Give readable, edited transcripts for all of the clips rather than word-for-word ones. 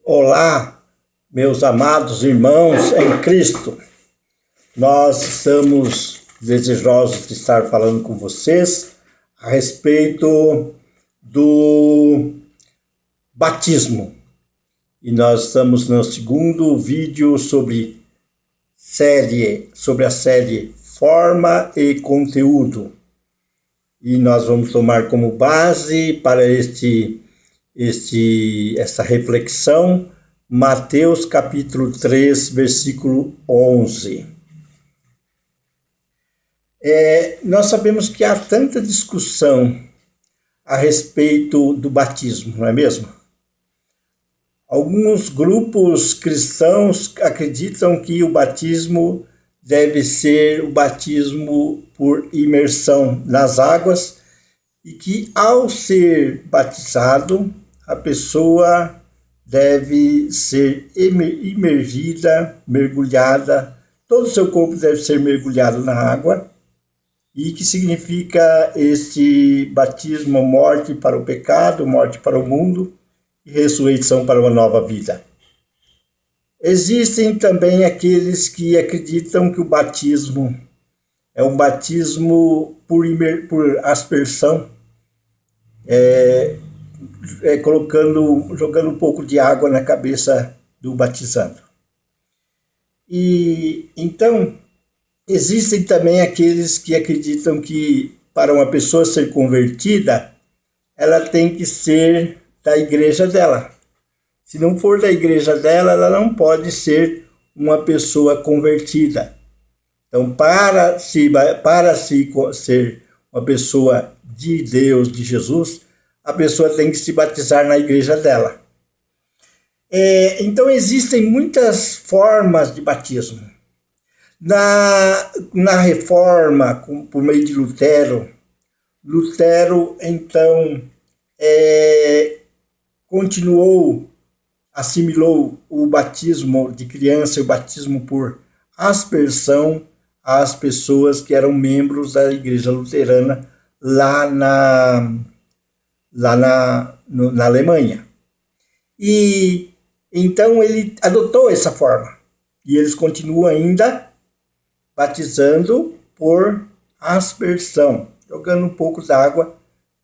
Olá, meus amados irmãos em Cristo. Nós estamos desejosos de estar falando com vocês a respeito do batismo. E nós estamos no segundo vídeo sobre a série Forma e Conteúdo. E nós vamos tomar como base para essa reflexão Mateus capítulo 3, versículo 11. Nós sabemos que há tanta discussão a respeito do batismo, não é mesmo? Alguns grupos cristãos acreditam que o batismo deve ser o batismo por imersão nas águas e que, ao ser batizado, a pessoa deve ser imergida, mergulhada, todo o seu corpo deve ser mergulhado na água. E que significa este batismo: morte para o pecado, morte para o mundo e ressurreição para uma nova vida. Existem também aqueles que acreditam que o batismo é um batismo por aspersão, jogando um pouco de água na cabeça do batizando. E então existem também aqueles que acreditam que para uma pessoa ser convertida, ela tem que ser da igreja dela. Se não for da igreja dela, ela não pode ser uma pessoa convertida. Então, para ser uma pessoa de Deus, de Jesus, a pessoa tem que se batizar na igreja dela. Então, existem muitas formas de batismo. Na Reforma, por meio de Lutero, então, assimilou o batismo de criança e o batismo por aspersão às pessoas que eram membros da igreja luterana lá na Alemanha. E então ele adotou essa forma. E eles continuam ainda batizando por aspersão, jogando um pouco d'água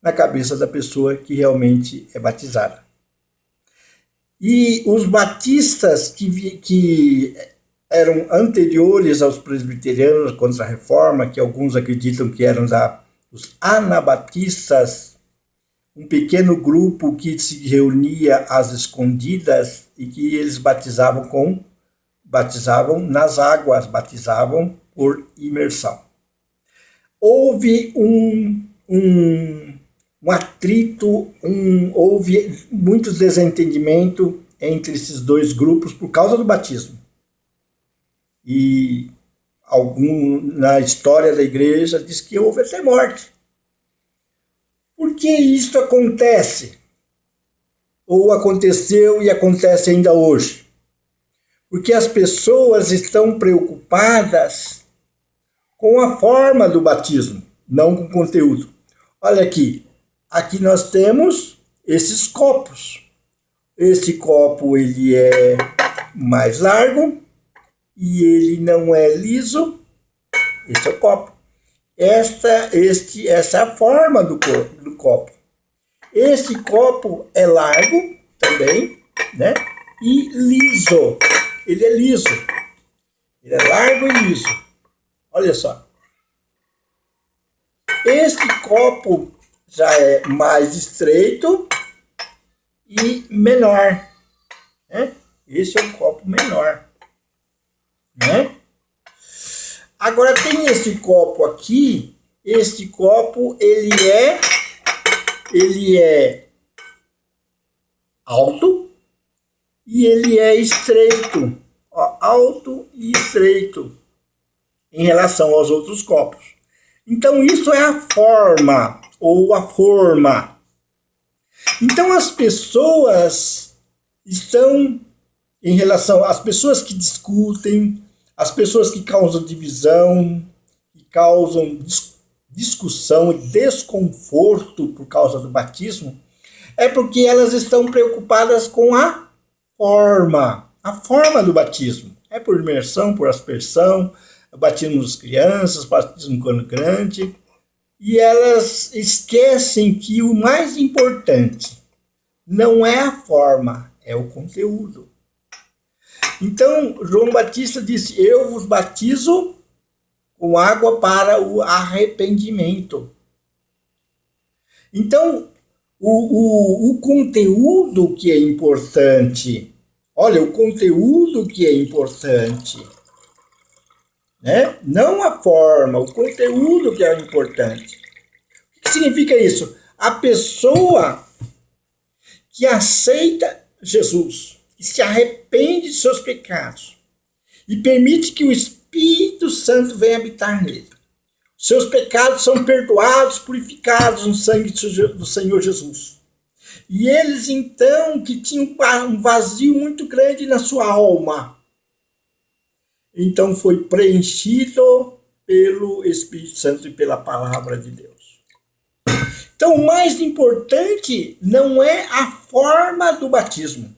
na cabeça da pessoa que realmente é batizada. E os batistas que eram anteriores aos presbiterianos contra a Reforma, que alguns acreditam que eram os anabatistas, um pequeno grupo que se reunia às escondidas e que eles batizavam nas águas, batizavam por imersão. Houve um atrito, houve muito desentendimento entre esses dois grupos por causa do batismo. E na história da igreja diz que houve até morte. Por que isso acontece? Ou aconteceu e acontece ainda hoje? Porque as pessoas estão preocupadas com a forma do batismo, não com o conteúdo. Olha aqui nós temos esses copos. Esse copo ele é mais largo e ele não é liso. Esse é o copo. Essa é a forma do copo. Esse copo é largo também, né? E liso. Ele é liso. Ele é largo e liso. Olha só. Este copo já é mais estreito e menor, né? Esse é um copo menor, né? Agora tem esse copo aqui. Este copo ele é alto e ele é estreito, alto e estreito em relação aos outros copos. Então isso é a forma ou a forma. Então as pessoas estão em relação às pessoas que discutem, as pessoas que causam divisão, que causam discussão e desconforto por causa do batismo, é porque elas estão preocupadas com a a forma do batismo. É por imersão, por aspersão, batismo das crianças, batismo quando grande, e elas esquecem que o mais importante não é a forma, é o conteúdo. Então, João Batista disse, eu vos batizo com água para o arrependimento. Então, o conteúdo que é importante, olha, o conteúdo que é importante, né? Não a forma, o conteúdo que é importante. O que significa isso? A pessoa que aceita Jesus, que se arrepende de seus pecados e permite que o Espírito Santo venha habitar nele. Seus pecados são perdoados, purificados no sangue do Senhor Jesus. E eles, então, que tinham um vazio muito grande na sua alma, então foi preenchido pelo Espírito Santo e pela palavra de Deus. Então, o mais importante não é a forma do batismo,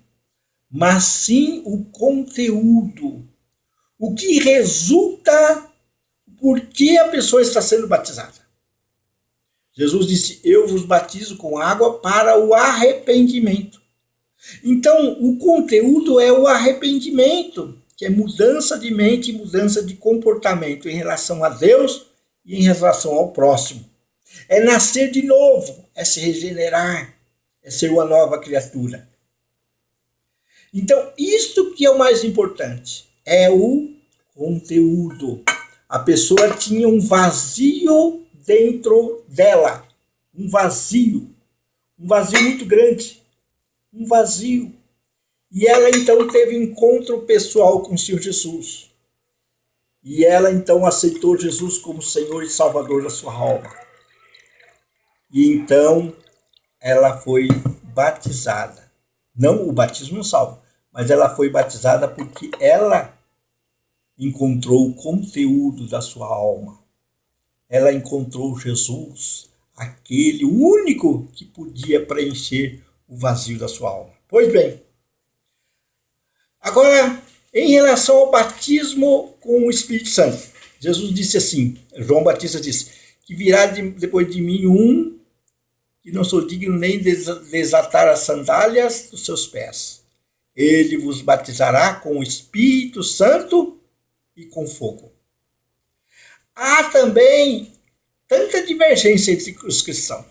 mas sim o conteúdo. O que resulta por que a pessoa está sendo batizada. Jesus disse, eu vos batizo com água para o arrependimento. Então, o conteúdo é o arrependimento, que é mudança de mente e mudança de comportamento em relação a Deus e em relação ao próximo. É nascer de novo, é se regenerar, é ser uma nova criatura. Então, isto que é o mais importante, é o conteúdo. A pessoa tinha um vazio dentro dela, um vazio muito grande, um vazio. E ela então teve um encontro pessoal com o Senhor Jesus. E ela então aceitou Jesus como Senhor e Salvador da sua alma. E então ela foi batizada. Não, o batismo não salva, mas ela foi batizada porque ela encontrou o conteúdo da sua alma. Ela encontrou Jesus, aquele único que podia preencher o vazio da sua alma. Pois bem, agora, em relação ao batismo com o Espírito Santo, Jesus disse assim, João Batista disse, que virá depois de mim um que não sou digno nem desatar as sandálias dos seus pés. Ele vos batizará com o Espírito Santo e com fogo. Há também tanta divergência entre os cristãos.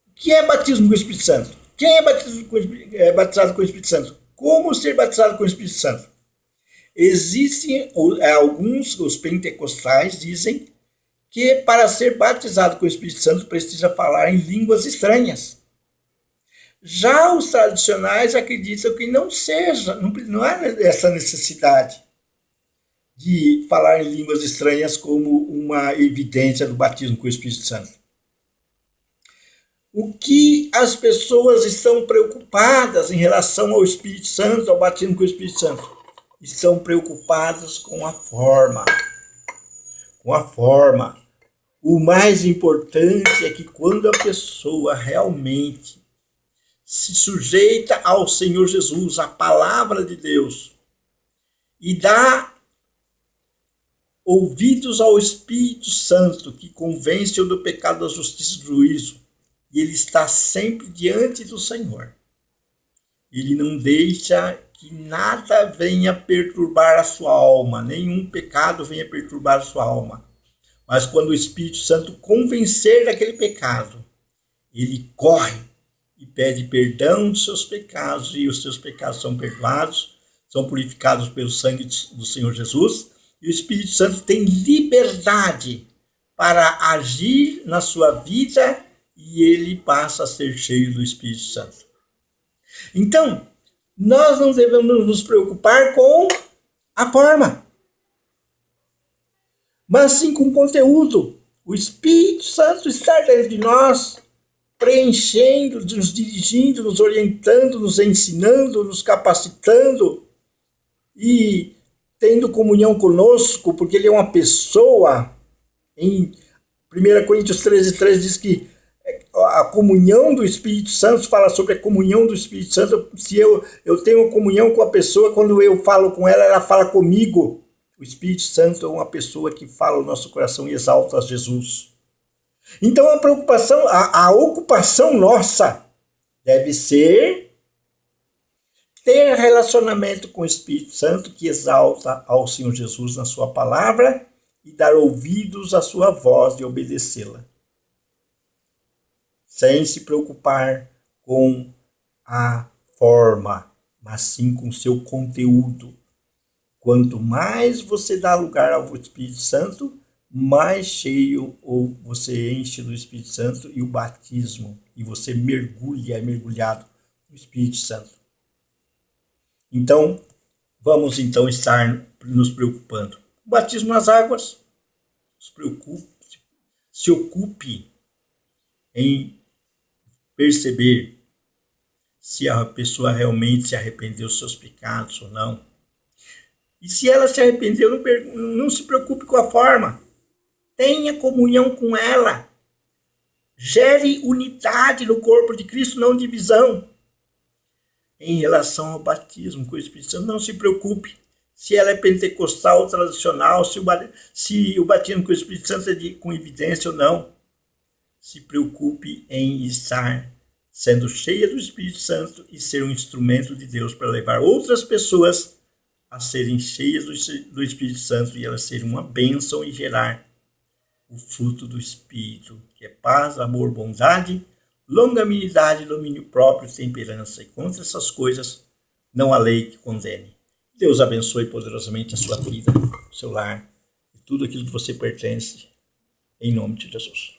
O que é batismo com o Espírito Santo? Quem é batizado com o Espírito Santo? Como ser batizado com o Espírito Santo? Existem alguns, os pentecostais dizem que para ser batizado com o Espírito Santo precisa falar em línguas estranhas. Já os tradicionais acreditam que não há essa necessidade de falar em línguas estranhas como uma evidência do batismo com o Espírito Santo. O que as pessoas estão preocupadas em relação ao Espírito Santo, ao batismo com o Espírito Santo? Estão preocupadas com a forma. Com a forma. O mais importante é que quando a pessoa realmente se sujeita ao Senhor Jesus, à palavra de Deus, e dá ouvidos ao Espírito Santo, que convence-o do pecado, da justiça e do juízo, e ele está sempre diante do Senhor. Ele não deixa que nada venha perturbar a sua alma, nenhum pecado venha perturbar a sua alma. Mas quando o Espírito Santo convencer daquele pecado, ele corre e pede perdão dos seus pecados, e os seus pecados são perdoados, são purificados pelo sangue do Senhor Jesus, e o Espírito Santo tem liberdade para agir na sua vida e ele passa a ser cheio do Espírito Santo. Então, nós não devemos nos preocupar com a forma, mas sim com o conteúdo. O Espírito Santo está dentro de nós, preenchendo, nos dirigindo, nos orientando, nos ensinando, nos capacitando e tendo comunhão conosco, porque ele é uma pessoa. Em 1 Coríntios 13:3 diz que A comunhão do Espírito Santo fala sobre a comunhão do Espírito Santo. Se eu tenho comunhão com a pessoa, quando eu falo com ela, ela fala comigo. O Espírito Santo é uma pessoa que fala o nosso coração e exalta Jesus. Então a preocupação, a ocupação nossa deve ser ter relacionamento com o Espírito Santo que exalta ao Senhor Jesus na sua palavra e dar ouvidos à sua voz e obedecê-la. Sem se preocupar com a forma, mas sim com o seu conteúdo. Quanto mais você dá lugar ao Espírito Santo, mais cheio ou você enche do Espírito Santo e o batismo, e você é mergulhado no Espírito Santo. Então, vamos então estar nos preocupando. O batismo nas águas, se ocupe em perceber se a pessoa realmente se arrependeu dos seus pecados ou não. E se ela se arrependeu, não se preocupe com a forma. Tenha comunhão com ela. Gere unidade no corpo de Cristo, não divisão. Em relação ao batismo com o Espírito Santo, não se preocupe se ela é pentecostal ou tradicional, se o batismo com o Espírito Santo é com evidência ou não. Se preocupe em estar sendo cheia do Espírito Santo e ser um instrumento de Deus para levar outras pessoas a serem cheias do Espírito Santo e elas serem uma bênção e gerar o fruto do Espírito, que é paz, amor, bondade, longanimidade, domínio próprio, temperança. E contra essas coisas não há lei que condene. Deus abençoe poderosamente a sua vida, o seu lar e tudo aquilo que você pertence, em nome de Jesus.